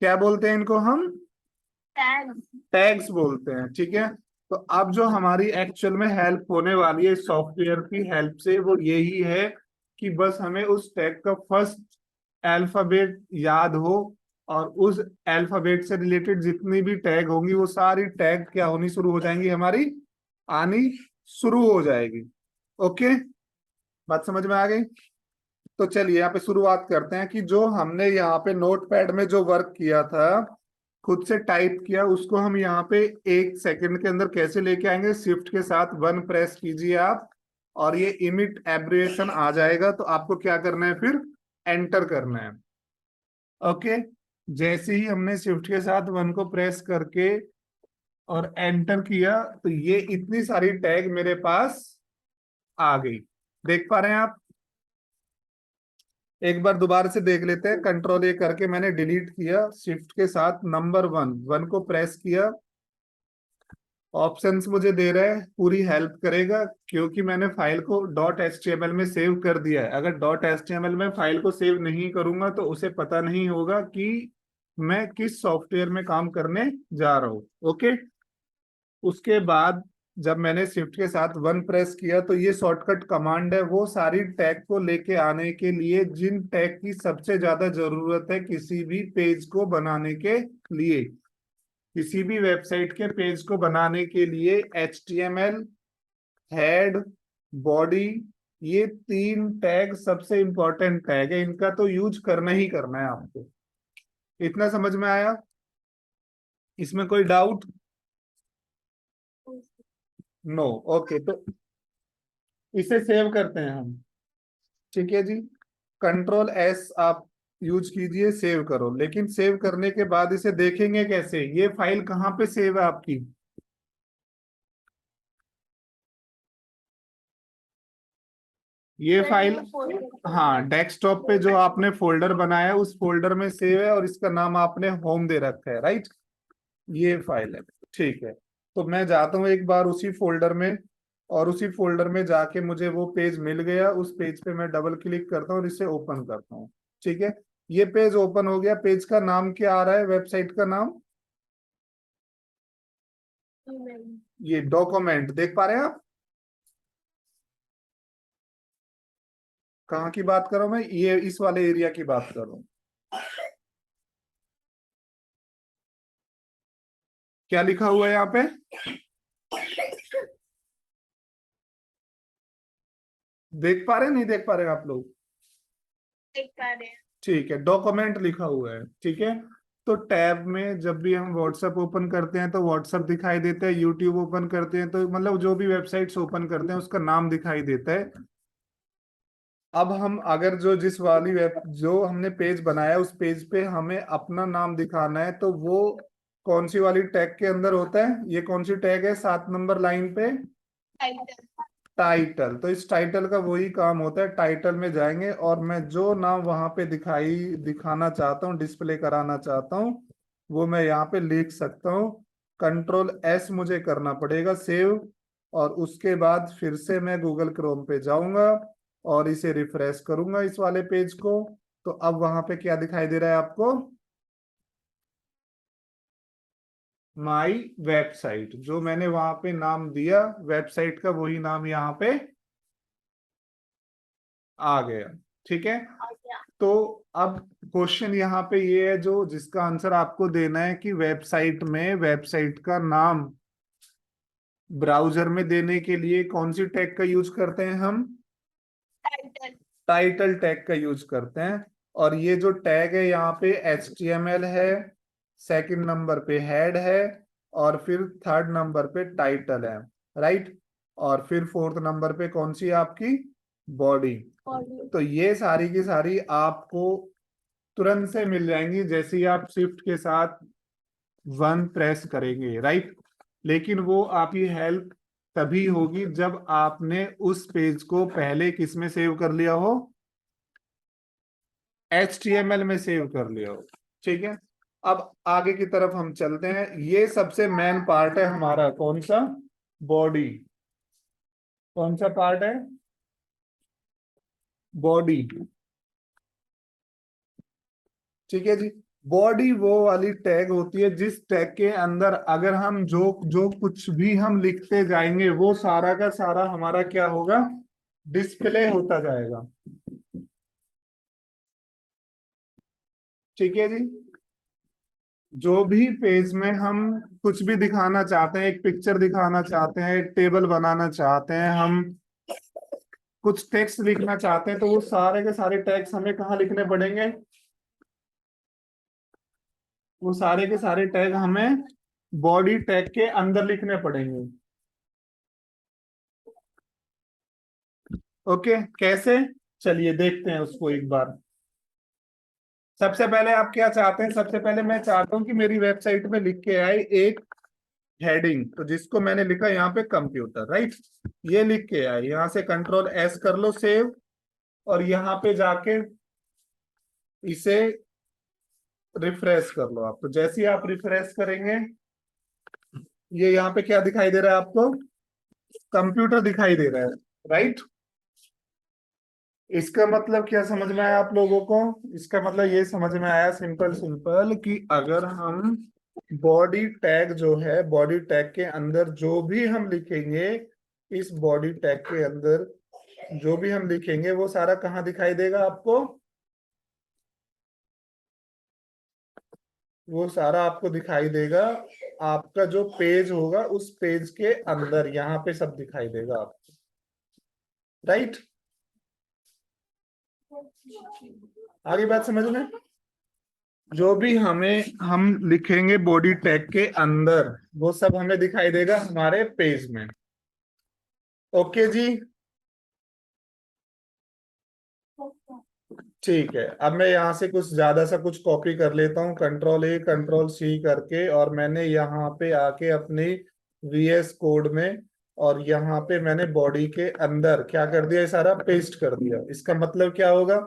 क्या बोलते हैं इनको हम, Tag. टैग्स बोलते हैं, ठीक है। तो अब जो हमारी एक्चुअल में हेल्प होने वाली है सॉफ्टवेयर की हेल्प से, वो यही है कि बस हमें उस टैग का फर्स्ट अल्फाबेट याद हो, और उस अल्फाबेट से रिलेटेड जितनी भी टैग होंगी वो सारी टैग क्या होनी शुरू हो जाएंगी, हमारी आनी शुरू हो जाएगी। ओके, बात समझ में आ गई। तो चलिए यहाँ पे शुरुआत करते हैं कि जो हमने यहाँ पे नोटपैड में जो वर्क किया था, खुद से टाइप किया, उसको हम यहाँ पे 1 सेकंड के अंदर कैसे लेके आएंगे। शिफ्ट के साथ 1 प्रेस कीजिए आप, और ये इमिट एब्रिएशन आ जाएगा। तो आपको क्या करना है, फिर एंटर करना है। ओके, जैसे ही हमने शिफ्ट के साथ 1 को प्रेस करके और एंटर किया, तो ये इतनी सारी टैग मेरे पास आ गई। देख पा रहे हैं आप, एक बार दोबारा से देख लेते हैं। कंट्रोल A करके मैंने डिलीट किया, शिफ्ट के साथ नंबर 1 को प्रेस किया, ऑप्शंस मुझे दे रहा है, पूरी हेल्प करेगा क्योंकि मैंने फाइल को .html में सेव कर दिया है। अगर .html में फाइल को सेव नहीं करूंगा तो उसे पता नहीं होगा कि मैं किस सॉफ्टवेयर में काम करने जा रहा हूँ। ओके, उसके बाद जब मैंने शिफ्ट के साथ 1 प्रेस किया, तो ये शॉर्टकट कमांड है वो सारी टैग को लेके आने के लिए, जिन टैग की सबसे ज्यादा जरूरत है किसी भी पेज को बनाने के लिए, किसी भी वेबसाइट के पेज को बनाने के लिए। HTML, हेड, बॉडी, ये 3 टैग सबसे इंपॉर्टेंट टैग है, इनका तो यूज करना ही करना है आपको। इतना समझ में आया, इसमें कोई डाउट? नो। ओके, तो इसे सेव करते हैं हम, ठीक है जी। कंट्रोल S आप यूज कीजिए, सेव करो। लेकिन सेव करने के बाद इसे देखेंगे कैसे, ये फाइल कहाँ पे सेव है आपकी, ये फाइल, हाँ, डेस्कटॉप पे जो आपने फोल्डर बनाया है उस फोल्डर में सेव है, और इसका नाम आपने होम दे रखा है, राइट, ये फाइल है, ठीक है। तो मैं जाता हूँ एक बार उसी फोल्डर में, और उसी फोल्डर में जाके मुझे वो पेज मिल गया, उस पेज पे मैं डबल क्लिक करता हूँ और इसे ओपन करता हूँ, ठीक है। ये पेज ओपन हो गया। पेज का नाम क्या आ रहा है, वेबसाइट का नाम, ये डॉक्यूमेंट, देख पा रहे हैं आप कहाँ की बात कर रहा हूं मैं, ये इस वाले एरिया की बात कर रहा हूँ। क्या लिखा हुआ है यहाँ पे, देख पा रहे हैं नहीं देख पा रहे हैं आप लोग, देख पा रहे हैं। ठीक है, डॉक्यूमेंट लिखा हुआ है, ठीक है। तो टैब में जब भी हम व्हाट्सएप ओपन करते हैं तो व्हाट्सएप दिखाई देता है, यूट्यूब ओपन करते हैं तो मतलब जो भी वेबसाइट्स ओपन करते हैं उसका नाम दिखाई देता है। अब हम अगर जो जिस वाली वेब जो हमने पेज बनाया उस पेज पे हमें अपना नाम दिखाना है, तो वो कौन सी वाली टैग के अंदर होता है, ये कौन सी टैग है 7 नंबर लाइन पे, टाइटल। टाइटल। तो इस टाइटल का वही काम होता है, टाइटल में जाएंगे और मैं जो नाम वहां पे दिखाना चाहता हूँ, डिस्प्ले कराना चाहता हूँ, वो मैं यहाँ पे लिख सकता हूँ। कंट्रोल S मुझे करना पड़ेगा सेव, और उसके बाद फिर से मैं गूगल क्रोम पे जाऊंगा और इसे रिफ्रेश करूंगा इस वाले पेज को। तो अब वहां पे क्या दिखाई दे रहा है आपको, माई वेबसाइट, जो मैंने वहां पे नाम दिया वेबसाइट का, वही नाम यहाँ पे आ गया। ठीक है, तो अब क्वेश्चन यहाँ पे ये है जो जिसका आंसर आपको देना है कि वेबसाइट में वेबसाइट का नाम ब्राउजर में देने के लिए कौन सी टैग का यूज करते हैं हम? टाइटल। टाइटल टैग का यूज करते हैं। और ये जो टैग है यहाँ पे HTML है, सेकंड नंबर पे हेड है, और फिर थर्ड नंबर पे टाइटल है, राइट। और फिर फोर्थ नंबर पे कौन सी है आपकी? बॉडी। तो ये सारी की सारी आपको तुरंत से मिल जाएंगी जैसे ही आप शिफ्ट के साथ 1 प्रेस करेंगे, राइट। लेकिन वो आपकी हेल्प तभी होगी जब आपने उस पेज को पहले किस में सेव कर लिया हो? HTML में सेव कर लिया हो। ठीक है, अब आगे की तरफ हम चलते हैं। ये सबसे मेन पार्ट है हमारा, कौन सा? बॉडी। कौन सा पार्ट है? बॉडी। ठीक है जी। बॉडी वो वाली टैग होती है जिस टैग के अंदर अगर हम जो जो कुछ भी हम लिखते जाएंगे वो सारा का सारा हमारा क्या होगा? डिस्प्ले होता जाएगा। ठीक है जी। जो भी पेज में हम कुछ भी दिखाना चाहते हैं, एक पिक्चर दिखाना चाहते हैं, एक टेबल बनाना चाहते हैं, हम कुछ टेक्स्ट लिखना चाहते हैं, तो वो सारे के सारे टेक्स्ट हमें कहाँ लिखने पड़ेंगे? वो सारे के सारे टैग हमें बॉडी टैग के अंदर लिखने पड़ेंगे। ओके, कैसे? चलिए देखते हैं उसको एक बार। सबसे पहले आप क्या चाहते हैं? सबसे पहले मैं चाहता हूं कि मेरी वेबसाइट में लिख के आए एक हेडिंग, तो जिसको मैंने लिखा यहाँ पे कंप्यूटर, राइट। ये लिख के आए, यहां से Ctrl+S कर लो सेव, और यहाँ पे जाके इसे रिफ्रेश कर लो आप। तो जैसे ही आप रिफ्रेश करेंगे, ये यहाँ पे क्या दिखाई दे रहा है आपको? कंप्यूटर दिखाई दे रहा है, राइट। इसका मतलब क्या समझ में आया आप लोगों को? इसका मतलब ये समझ में आया, सिंपल सिंपल, कि अगर हम बॉडी टैग जो है, बॉडी टैग के अंदर जो भी हम लिखेंगे, इस बॉडी टैग के अंदर जो भी हम लिखेंगे वो सारा कहाँ दिखाई देगा आपको? वो सारा आपको दिखाई देगा आपका जो पेज होगा उस पेज के अंदर, यहाँ पे सब दिखाई देगा आपको, राइट। आगे बात समझ में? जो भी हम लिखेंगे बॉडी टैग के अंदर वो सब हमें दिखाई देगा हमारे पेज में। ओके जी, ठीक है। अब मैं यहाँ से कुछ ज्यादा सा कुछ कॉपी कर लेता हूँ, Ctrl+A Ctrl+C करके, और मैंने यहाँ पे आके अपनी VS कोड में, और यहाँ पे मैंने बॉडी के अंदर क्या कर दिया? ये सारा पेस्ट कर दिया। इसका मतलब क्या होगा?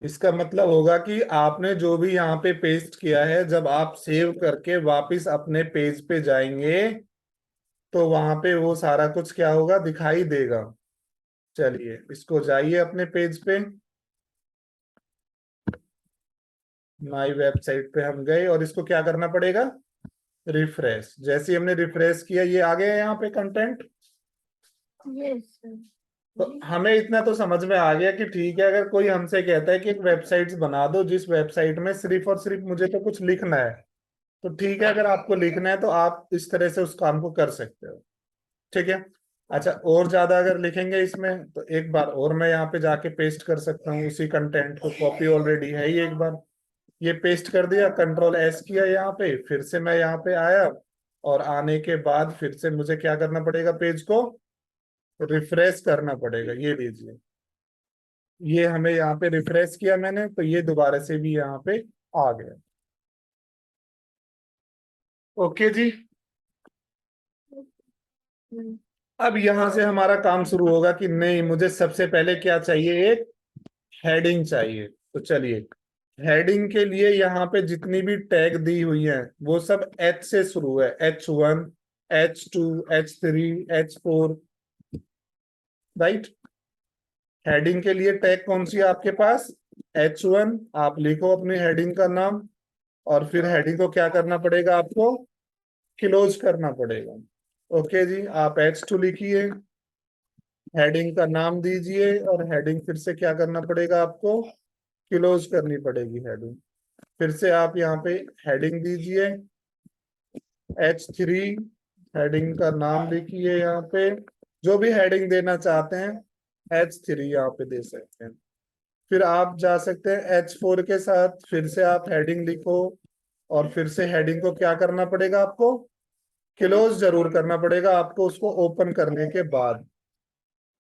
इसका मतलब होगा कि आपने जो भी यहाँ पे पेस्ट किया है, जब आप सेव करके वापस अपने पेज पे जाएंगे तो वहां पे वो सारा कुछ क्या होगा? दिखाई देगा। चलिए इसको जाइए अपने पेज पे, माई वेबसाइट पे हम गए, और इसको क्या करना पड़ेगा? रिफ्रेश। जैसे ही हमने रिफ्रेश किया, ये आ गया यहाँ पे कंटेंट। यस। तो हमें इतना तो समझ में आ गया कि ठीक है, अगर कोई हमसे कहता है कि एक वेबसाइट बना दो जिस वेबसाइट में सिर्फ और सिर्फ मुझे तो कुछ लिखना है, तो ठीक है, अगर आपको लिखना है तो आप इस तरह से उस काम को कर सकते हो। ठीक है। अच्छा, और ज्यादा अगर लिखेंगे इसमें तो एक बार और मैं यहाँ पे जाके पेस्ट कर सकता हूँ उसी कंटेंट को, कॉपी ऑलरेडी है ही। एक बार ये पेस्ट कर दिया, Ctrl+S किया यहाँ पे, फिर से मैं यहाँ पे आया, और आने के बाद फिर से मुझे क्या करना पड़ेगा? पेज को रिफ्रेश करना पड़ेगा। ये लीजिए, ये हमें यहाँ पे रिफ्रेश किया मैंने, तो ये दोबारा से भी यहाँ पे आ गया। ओके जी। अब यहां से हमारा काम शुरू होगा कि नहीं, मुझे सबसे पहले क्या चाहिए? एक हेडिंग चाहिए। तो चलिए, हेडिंग के लिए यहाँ पे जितनी भी टैग दी हुई है वो सब H से शुरू है। H1, H2, H3, H4, right. Heading के लिए टैग कौन सी है आपके पास? H1। आप लिखो अपनी हेडिंग का नाम, और फिर हेडिंग को क्या करना पड़ेगा आपको, क्लोज करना पड़ेगा। ओके जी, आप H2 लिखिए, हेडिंग का नाम दीजिए, और हेडिंग फिर से क्या करना पड़ेगा आपको, क्लोज करनी पड़ेगी हेडिंग। फिर से आप यहाँ पे हेडिंग दीजिए H3, हेडिंग का नाम लिखिए, यहाँ पे जो भी हेडिंग देना चाहते हैं H3 यहाँ पे दे सकते हैं। फिर आप जा सकते हैं H4 के साथ, फिर से आप हेडिंग लिखो, और फिर से हेडिंग को क्या करना पड़ेगा आपको, क्लोज जरूर करना पड़ेगा आपको उसको ओपन करने के बाद।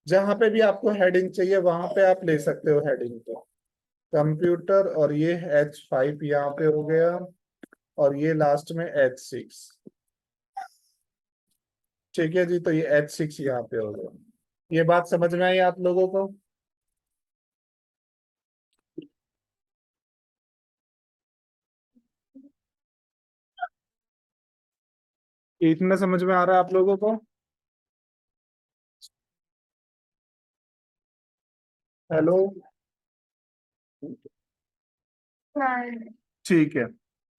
जहां पे भी आपको हेडिंग चाहिए वहां पे आप ले सकते हो हेडिंग को। कंप्यूटर, और ये H5 यहाँ पे हो गया, और ये लास्ट में H6। ठीक है जी, तो ये H6 यहाँ पे हो गया। ये बात समझ में आई आप लोगों को? इतना समझ में आ रहा है आप लोगों को? हेलो? हाँ। ठीक है।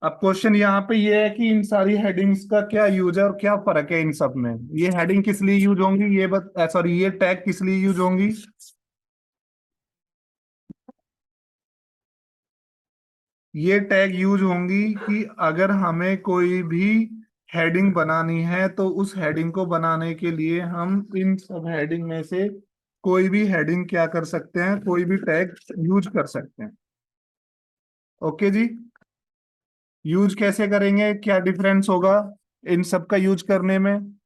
अब क्वेश्चन यहाँ पे ये है कि इन सारी हेडिंग्स का क्या यूज है और क्या फर्क है इन सब में। ये हेडिंग किस लिए यूज होंगी, ये सॉरी, ये टैग किस लिए यूज होंगी? ये टैग यूज होंगी कि अगर हमें कोई भी हेडिंग बनानी है तो उस हेडिंग को बनाने के लिए हम इन सब हेडिंग में से कोई भी हेडिंग क्या कर सकते हैं, कोई भी टैग यूज कर सकते हैं। ओके जी, यूज कैसे करेंगे, क्या डिफरेंस होगा इन सब का यूज करने में?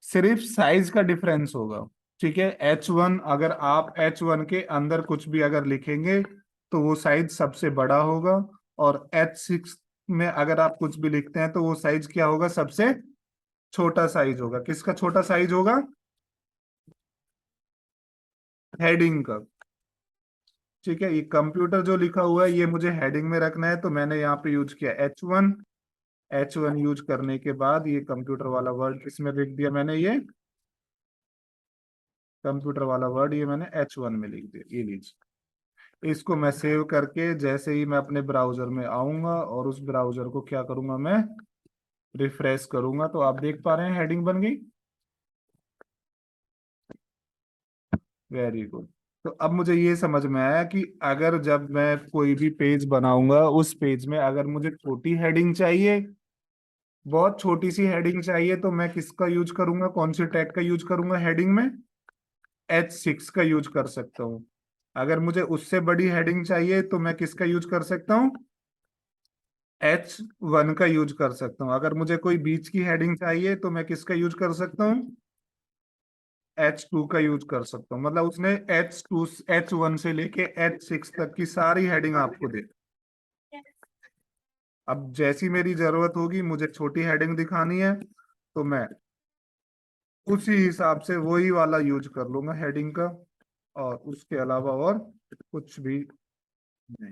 सिर्फ साइज का डिफरेंस होगा। ठीक है, H1, अगर आप H1 के अंदर कुछ भी अगर लिखेंगे तो वो साइज सबसे बड़ा होगा, और H6 में अगर आप कुछ भी लिखते हैं तो वो साइज क्या होगा, सबसे छोटा साइज होगा। किसका छोटा साइज होगा? हेडिंग का। ठीक है, ये कंप्यूटर जो लिखा हुआ है ये मुझे हेडिंग में रखना है, तो मैंने यहाँ पे यूज किया H1। H1 यूज करने के बाद ये कंप्यूटर वाला वर्ड इसमें लिख दिया मैंने, ये कंप्यूटर वाला वर्ड ये मैंने H1 में लिख दिया, ये लीजिए। इसको मैं सेव करके जैसे ही मैं अपने ब्राउजर में आऊंगा और उस ब्राउजर को क्या करूंगा, मैं रिफ्रेश करूंगा, तो आप देख पा रहे हैं हेडिंग बन गई। Very good. तो अब मुझे ये समझ में आया कि अगर जब मैं कोई भी पेज बनाऊंगा उस पेज में अगर मुझे छोटी हेडिंग चाहिए, बहुत छोटी सी हेडिंग चाहिए, तो मैं किसका यूज करूंगा, कौन सी टैग का यूज करूंगा हेडिंग में? H6 का यूज कर सकता हूँ। अगर मुझे उससे बड़ी हेडिंग चाहिए तो मैं किसका यूज कर सकता हूँ? H1 का यूज कर सकता हूँ। अगर मुझे कोई बीच की हेडिंग चाहिए तो मैं किसका यूज कर सकता हूँ? H2 का यूज कर सकता हूँ। मतलब उसने H2, H1 से लेके H6 तक की सारी हेडिंग आपको दे। अब जैसी मेरी जरूरत होगी, मुझे छोटी हेडिंग दिखानी है तो मैं उसी हिसाब से वही वाला यूज कर लूंगा हेडिंग का, और उसके अलावा और कुछ भी नहीं।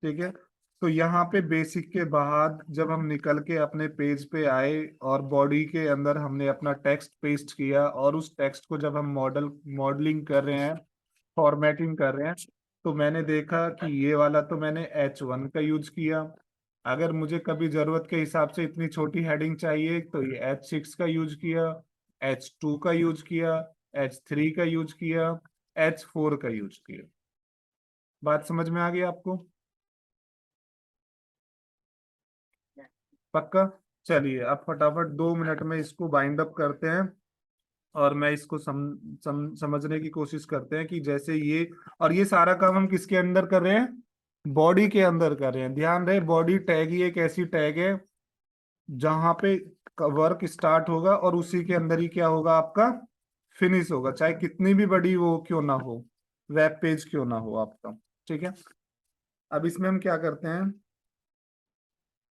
ठीक है, तो यहाँ पे बेसिक के बाद जब हम निकल के अपने पेज पे आए और बॉडी के अंदर हमने अपना टेक्स्ट पेस्ट किया, और उस टेक्स्ट को जब हम मॉडलिंग कर रहे हैं, फॉर्मेटिंग कर रहे हैं, तो मैंने देखा कि ये वाला तो मैंने H1 का यूज किया। अगर मुझे कभी जरूरत के हिसाब से इतनी छोटी हेडिंग चाहिए तो ये H6 का यूज किया, H2 का यूज किया, H3 का यूज किया, H4 का यूज किया। बात समझ में आ गई आपको? पक्का? चलिए अब फटाफट 2 मिनट में इसको बाइंड अप करते हैं, और मैं इसको समझने की कोशिश करते हैं कि जैसे ये, और ये सारा काम हम किसके अंदर कर रहे हैं? बॉडी के अंदर कर रहे हैं। ध्यान रहे, बॉडी टैग ही एक ऐसी टैग है जहां पे वर्क स्टार्ट होगा और उसी के अंदर ही क्या होगा, आपका फिनिश होगा, चाहे कितनी भी बड़ी वो क्यों ना हो, वेब पेज क्यों ना हो आपका। ठीक है, अब इसमें हम क्या करते हैं,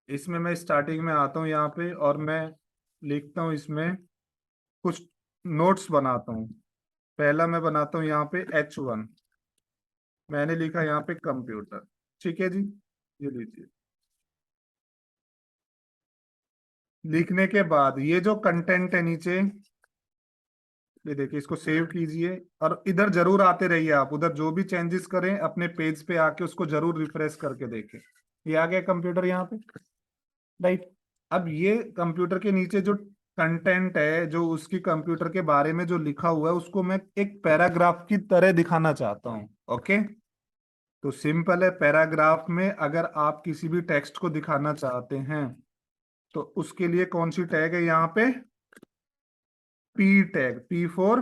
इसमें मैं स्टार्टिंग में आता हूँ यहाँ पे, और मैं लिखता हूँ इसमें कुछ नोट्स बनाता हूँ। पहला मैं बनाता हूँ यहाँ पे H1, मैंने लिखा यहाँ पे कंप्यूटर। ठीक है जी, ये लीजिए। लिखने के बाद ये जो कंटेंट है नीचे, ये देखिए, इसको सेव कीजिए और इधर जरूर आते रहिए आप, उधर जो भी चेंजेस करें अपने पेज पे आके उसको जरूर रिफ्रेश करके देखें। ये आ गया कंप्यूटर यहाँ पे, राइट। अब ये कंप्यूटर के नीचे जो कंटेंट है, जो उसकी कंप्यूटर के बारे में जो लिखा हुआ है, उसको मैं एक पैराग्राफ की तरह दिखाना चाहता हूँ। ओके, तो सिंपल है, पैराग्राफ में अगर आप किसी भी टेक्स्ट को दिखाना चाहते हैं तो उसके लिए कौन सी टैग है यहाँ पे, P tag, P for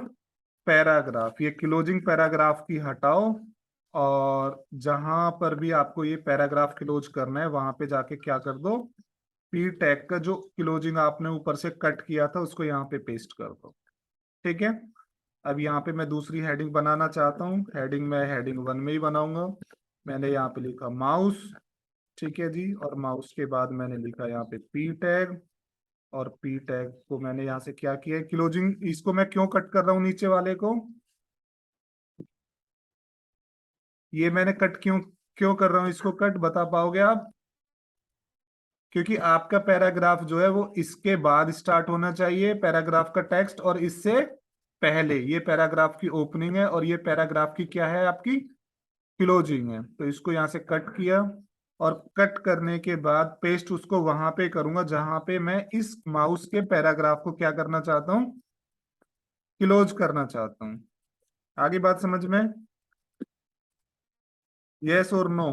paragraph. ये क्लोजिंग पैराग्राफ की हटाओ, और जहां पर भी आपको ये पैराग्राफ क्लोज करना है वहां पे जाके क्या कर दो, पी टैग का जो क्लोजिंग आपने ऊपर से कट किया था उसको यहाँ पे पेस्ट कर दो। ठीक है, अब यहाँ पे मैं दूसरी हेडिंग बनाना चाहता हूँ, हेडिंग मैं हेडिंग 1 में ही बनाऊंगा। मैंने यहाँ पे लिखा माउस, ठीक है जी, और माउस के बाद मैंने लिखा यहाँ पे पी टैग, और पी टैग को मैंने यहाँ से क्या किया है, क्लोजिंग। इसको मैं क्यों कट कर रहा हूँ नीचे वाले को, ये मैंने कट क्यों क्यों कर रहा हूँ इसको कट, बता पाओगे आप? क्योंकि आपका पैराग्राफ जो है वो इसके बाद स्टार्ट होना चाहिए, पैराग्राफ का टेक्स्ट, और इससे पहले ये पैराग्राफ की ओपनिंग है और ये पैराग्राफ की क्या है, आपकी क्लोजिंग है। तो इसको यहाँ से कट किया, और कट करने के बाद पेस्ट उसको वहां पे करूंगा जहां पे मैं इस माउस के पैराग्राफ को क्या करना चाहता हूँ, क्लोज करना चाहता हूँ। आगे बात समझ में? यस और no?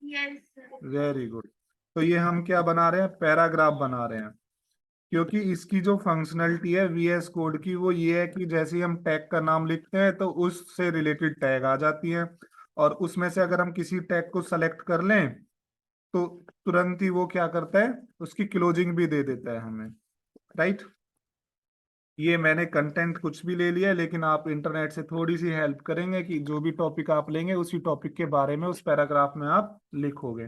Yes, sir. Very good. तो ये हम क्या बना रहे हैं, पैराग्राफ बना रहे हैं। क्योंकि इसकी जो फंक्शनलिटी है वीएस कोड की, वो ये है कि जैसे ही हम टैग का नाम लिखते हैं तो उससे रिलेटेड टैग आ जाती है, और उसमें से अगर हम किसी टैग को सेलेक्ट कर लें तो तुरंत ही वो क्या करता है, उसकी क्लोजिंग भी दे देता है हमें, राइट। ये मैंने कंटेंट कुछ भी ले लिया है, लेकिन आप इंटरनेट से थोड़ी सी हेल्प करेंगे कि जो भी टॉपिक आप लेंगे उसी टॉपिक के बारे में उस पैराग्राफ में आप लिखोगे।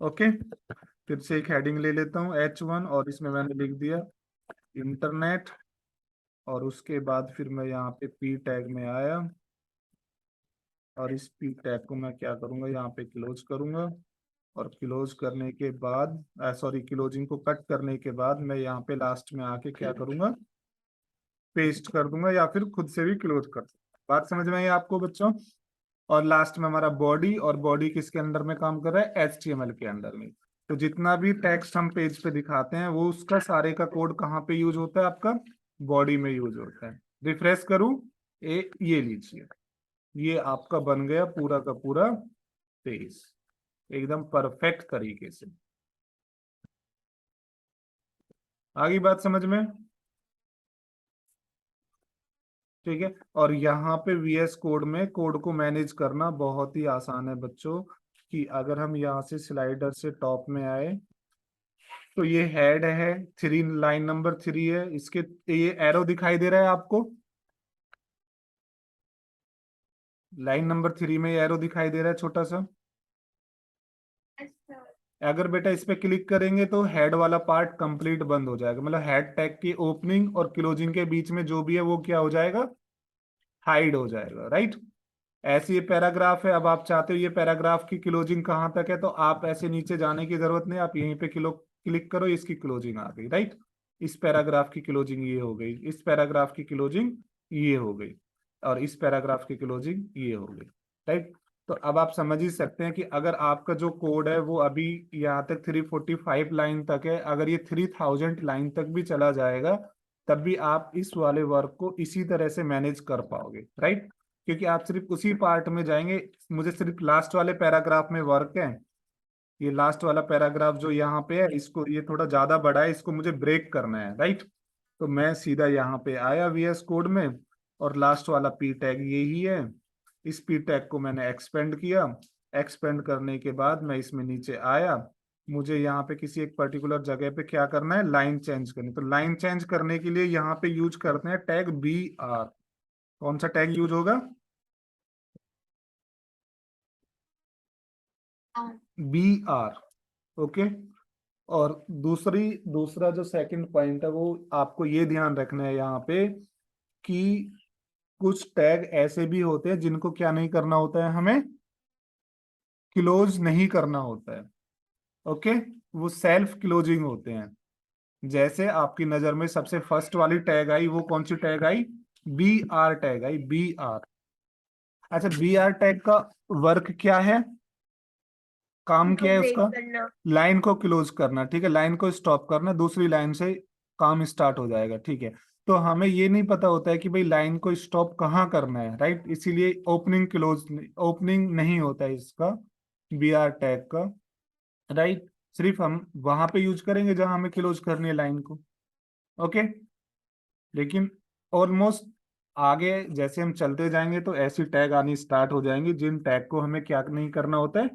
ओके, फिर से एक हेडिंग ले लेता हूँ H1, और इसमें मैंने लिख दिया इंटरनेट, और उसके बाद फिर मैं यहाँ पे पी टैग में आया, और इस पी टैग को मैं क्या करूँगा, यहाँ पे क्लोज करूँगा, और क्लोज करने के बाद सॉरी, क्लोजिंग को कट करने के बाद मैं यहाँ पे लास्ट में आके क्या करूँगा, पेस्ट कर दूंगा, या फिर खुद से भी क्लोज कर दूंगा। बात समझ में आई आपको बच्चों? और लास्ट में हमारा बॉडी, और बॉडी किसके अंडर में काम कर रहा है, HTML के अंडर में। तो जितना भी टेक्स्ट हम पेज पे दिखाते हैं वो उसका सारे का कोड कहाँ पे यूज होता है, आपका बॉडी में यूज होता है। रिफ्रेश करूं, ये लीजिए, ये आपका बन गया पूरा का पूरा पेज, एकदम परफेक्ट तरीके से। आगे बात समझ में? ठीक है, और यहाँ पे VS कोड में कोड को मैनेज करना बहुत ही आसान है बच्चों। कि अगर हम यहाँ से स्लाइडर से टॉप में आए तो ये हेड है, 3 लाइन नंबर 3 है, इसके ये एरो दिखाई दे रहा है आपको, लाइन नंबर 3 में ये एरो दिखाई दे रहा है छोटा सा। Yes, sir. अगर बेटा इस पे क्लिक करेंगे तो हेड वाला पार्ट कंप्लीट बंद हो जाएगा, मतलब हेड टैग की ओपनिंग और क्लोजिंग के बीच में जो भी है वो क्या हो जाएगा, हाइड हो जाएगा, राइट। ऐसे ये पैराग्राफ है, अब आप चाहते हो ये पैराग्राफ की क्लोजिंग कहाँ तक है, तो आप ऐसे नीचे जाने की जरूरत नहीं, आप यहीं पे क्लिक करो, इसकी क्लोजिंग आ गई, राइट। इस पैराग्राफ की क्लोजिंग ये हो गई, इस पैराग्राफ की क्लोजिंग ये हो गई, और इस पैराग्राफ की क्लोजिंग ये हो गई, राइट। तो अब आप समझ ही सकते हैं कि अगर आपका जो कोड है वो अभी यहाँ तक 345 लाइन तक है, अगर ये 3000 लाइन तक भी चला जाएगा तब भी आप इस वाले वर्क को इसी तरह से मैनेज कर पाओगे, राइट। क्योंकि आप सिर्फ उसी पार्ट में जाएंगे, मुझे सिर्फ लास्ट वाले पैराग्राफ में वर्क है, ये लास्ट वाला पैराग्राफ जो यहाँ पे है इसको, ये थोड़ा ज्यादा बड़ा है, इसको मुझे ब्रेक करना है, राइट। तो मैं सीधा यहाँ पे आया VS कोड में, और लास्ट वाला पी टैग यही है, इस पी टैग को मैंने एक्सपेंड किया, एक्सपेंड करने के बाद मैं इसमें नीचे आया, मुझे यहाँ पे किसी एक पर्टिकुलर जगह पे क्या करना है, लाइन चेंज करनी। तो लाइन चेंज करने के लिए यहाँ पे यूज करते हैं टैग BR। कौन सा टैग यूज होगा, BR। ओके, और दूसरा जो सेकंड पॉइंट है वो आपको ये ध्यान रखना है यहाँ पे कि कुछ टैग ऐसे भी होते हैं जिनको क्या नहीं करना होता है, हमें क्लोज नहीं करना होता है। ओके, वो सेल्फ क्लोजिंग होते हैं। जैसे आपकी नजर में सबसे फर्स्ट वाली टैग आई, वो कौन सी tag I? B R tag I, B R. अच्छा, बी आर टैग का वर्क क्या है, काम क्या है उसका? लाइन को क्लोज करना, ठीक है, लाइन को स्टॉप करना, दूसरी लाइन से काम स्टार्ट हो जाएगा, ठीक है। तो हमें ये नहीं पता होता है कि भाई लाइन को स्टॉप कहाँ करना है, राइट, इसीलिए ओपनिंग क्लोज, ओपनिंग नहीं होता है इसका, बी आर टैग का, राइट। सिर्फ हम वहां पे यूज करेंगे जहां हमें क्लोज करनी है लाइन को, ओके। लेकिन ऑलमोस्ट आगे जैसे हम चलते जाएंगे तो ऐसी टैग आनी स्टार्ट हो जाएंगी जिन टैग को हमें क्या नहीं करना होता है,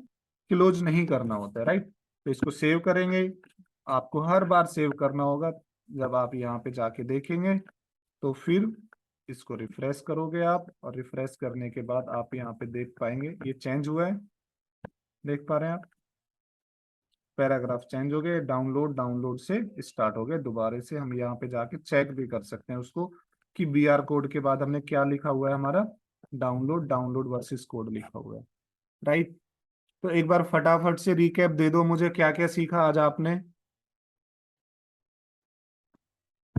क्लोज नहीं करना होता है, राइट। तो इसको सेव करेंगे, आपको हर बार सेव करना होगा। जब आप यहाँ पे जाके देखेंगे तो फिर इसको रिफ्रेश करोगे आप, और रिफ्रेश करने के बाद आप यहाँ पे देख पाएंगे ये चेंज हुआ है, देख पा रहे हैं आप, पैराग्राफ चेंज हो गए, डाउनलोड डाउनलोड से स्टार्ट हो गए। दोबारा से हम यहाँ पे जाके चेक भी कर सकते हैं उसको कि बी आर कोड के बाद हमने क्या लिखा हुआ है, हमारा डाउनलोड डाउनलोड वर्सेस कोड लिखा हुआ है, राइट। तो एक बार फटाफट से रिकैप दे दो मुझे, क्या क्या सीखा आज आपने।